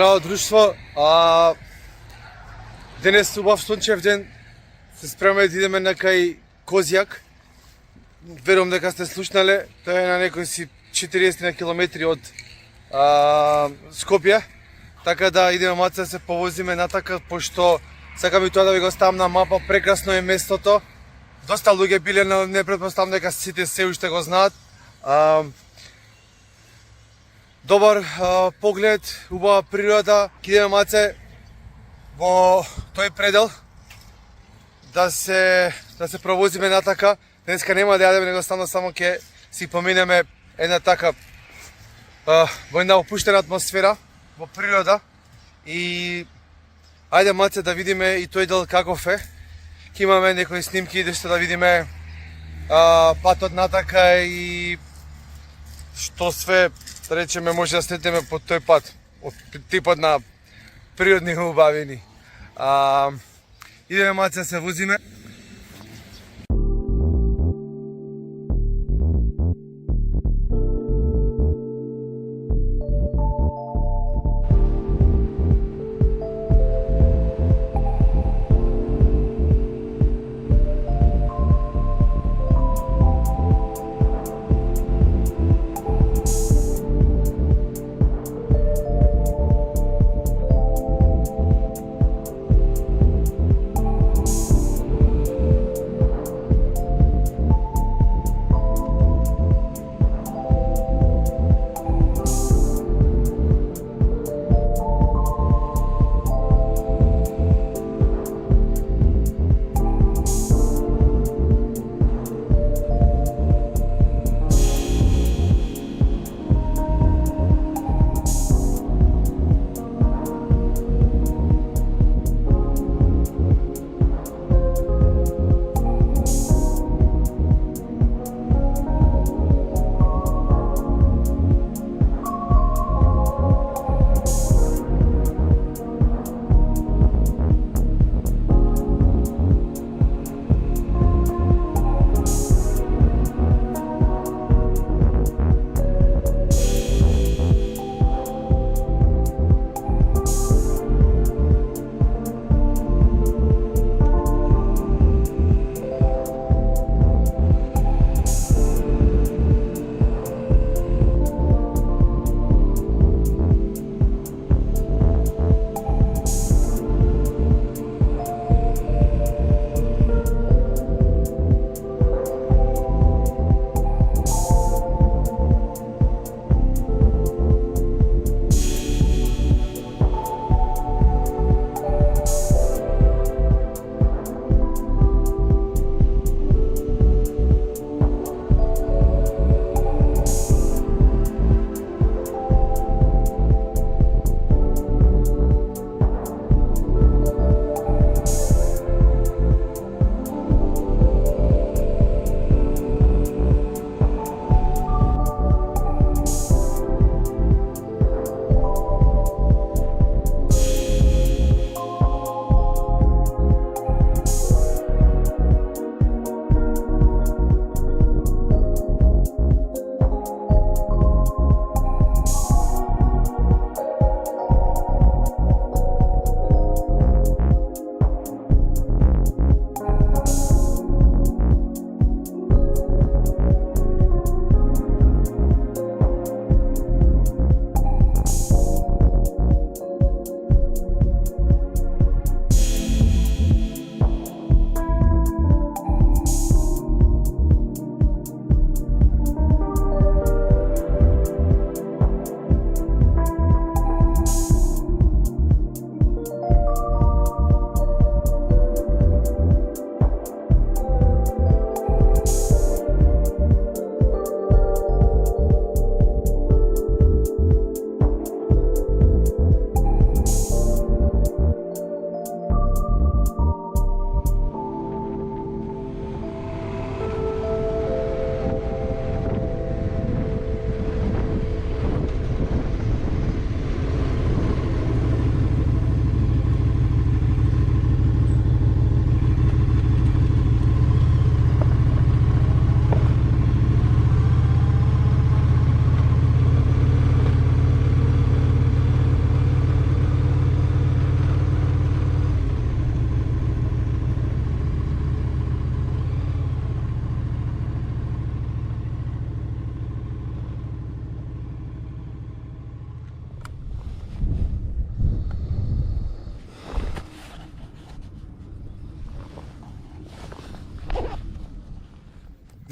Здраво друштво, денес убав сончев ден, се спремаме да идеме на кај Козјак. Верувам дека сте слушнале, тоа е на некои си 40 на километри од Скопје, така да идеме маце да се повозиме натака, пошто сакам и тоа да ви го ставам на мапа, прекрасно е местото. Доста луѓе биле, но не претпоставам дека сите се уште го знаат. Добар поглед, убава природа, идеме маце во тој предел да се провозиме натака. Денеска нема да јадеме, него само ќе си поминеме една така во една опуштена атмосфера во природа и ајде маце да видиме и тој дел каков е. Ќе имаме некои снимки да што да видиме патот натака и што све да речеме може да сретнеме по тој пат од типот на природни убавини. Идеме маце да се возиме.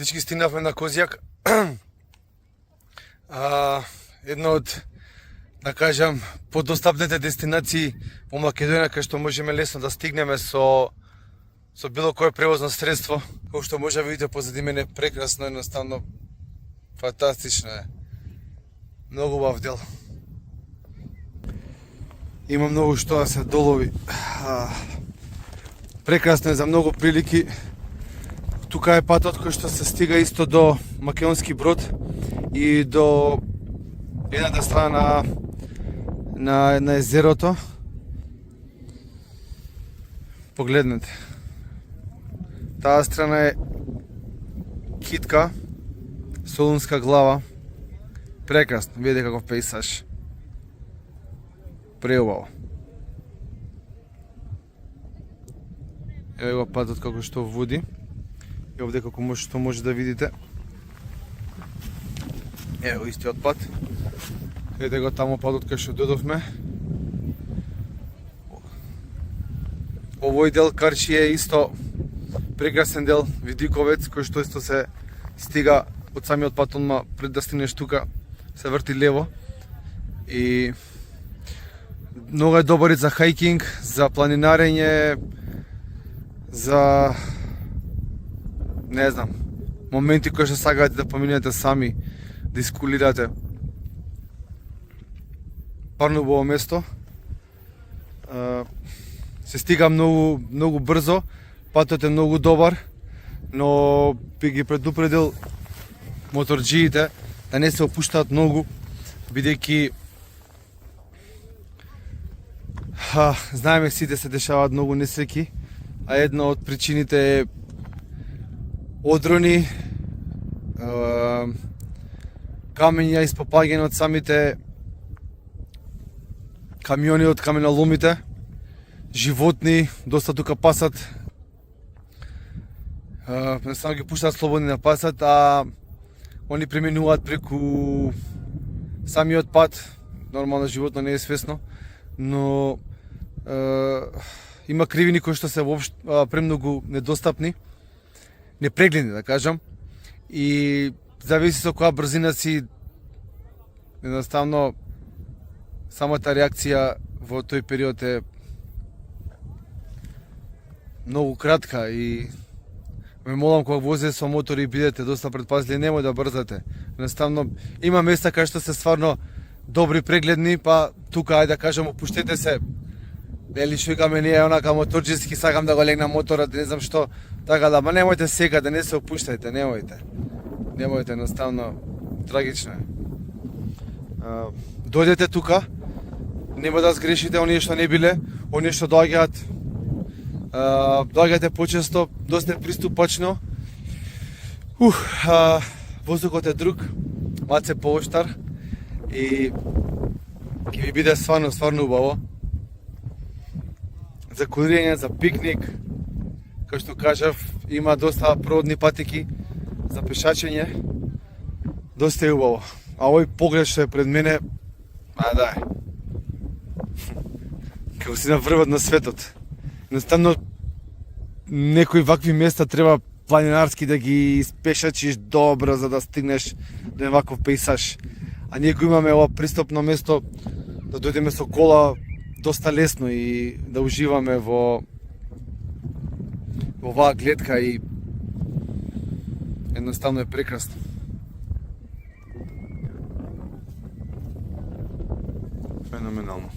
практички стигнавме на Козјак. Една од, да кажам, подостапните дестинации во Македонија кај што можеме лесно да стигнеме со било кое превозно средство. Кој што може да видите позади мене, прекрасно, едноставно фантастично е. Многу убав дел. Има многу што да се долови. Прекрасно е за многу прилики. Тука е патот кој што се стига исто до Македонски Брод и до едната страна на езерото. Погледнете. Таа страна е Китка, Солунска глава. Прекрасно, видите каков пейсаж. Преубаво. Ево го патот како што води. И овде како што може да видите. Ево истиот пат. Ете го тамо патот кај што додовме. Овој дел Карчи е исто прекрасен дел, видиковец, кој што исто се стига од самиот пат, онма пред да стигнеш тука, се врти лево. И многу е добар и за хајкинг, за планинарење, за не знам, моменти кои што сакате да поминете сами, да искулирате. Парно убаво место. Се стига многу брзо, патот е многу добар, но би ги предупредил моторџиите да не се опуштаат многу, бидејќи знаеме сите се дешаваат многу несреќи, а една од причините е одрони, камења испопаѓање од самите камиони од каменоломите, животни, доста тука пасат, не само ги пуштаат слободни на пасат, а они преминуваат преку самиот пат. Нормално животно не е свесно, но има кривини кои што се премногу недостапни, непрегледни, да кажам, и зависи со која брзина си, едноставно самата реакција во тој период е многу кратка и ме молам кога возите со мотори бидете доста предпазливи, немој да брзате. Едноставно има места кај што се стварно добри прегледни, па тука ајде да кажам опуштете се. Нели што викаме ние онака моторџиски, сакам да го легнам моторот, не знам што, така да, ма немојте сега да не се опуштајте, немојте. Немојте, едноставно трагично е. Дојдете тука, нема да сгрешите оние што не биле, оние што доаѓате почесто, доста приступачно. Воздухот е друг, малце пооштар и ќе ви биде стварно убаво. За курирање, за пикник, како што кажав, има доста проводни патеки за пешачење. Доста е убаво. А овој поглед што е пред мене, дај. Како си на врвот на светот. Едноставно, некои вакви места треба планинарски да ги испешачиш добро за да стигнеш до ваков пейсаж. А ние го имаме ова пристапно место да дојдеме со кола доста лесно и да уживаме во оваа гледка и едноставно е прекрасно. Феноменално.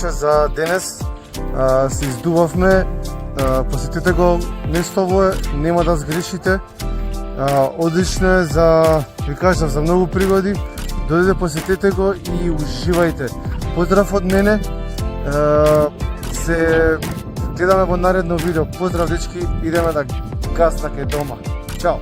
беше за денес. Се издувавме, посетете го местово, нема да сгрешите. Одлично е за, ви кажам, за многу пригоди. Дојдете, посетете го и уживајте. Поздрав од мене. Се гледаме во наредно видео. Поздрав, дечки, идеме да гаснаме дома. Чао!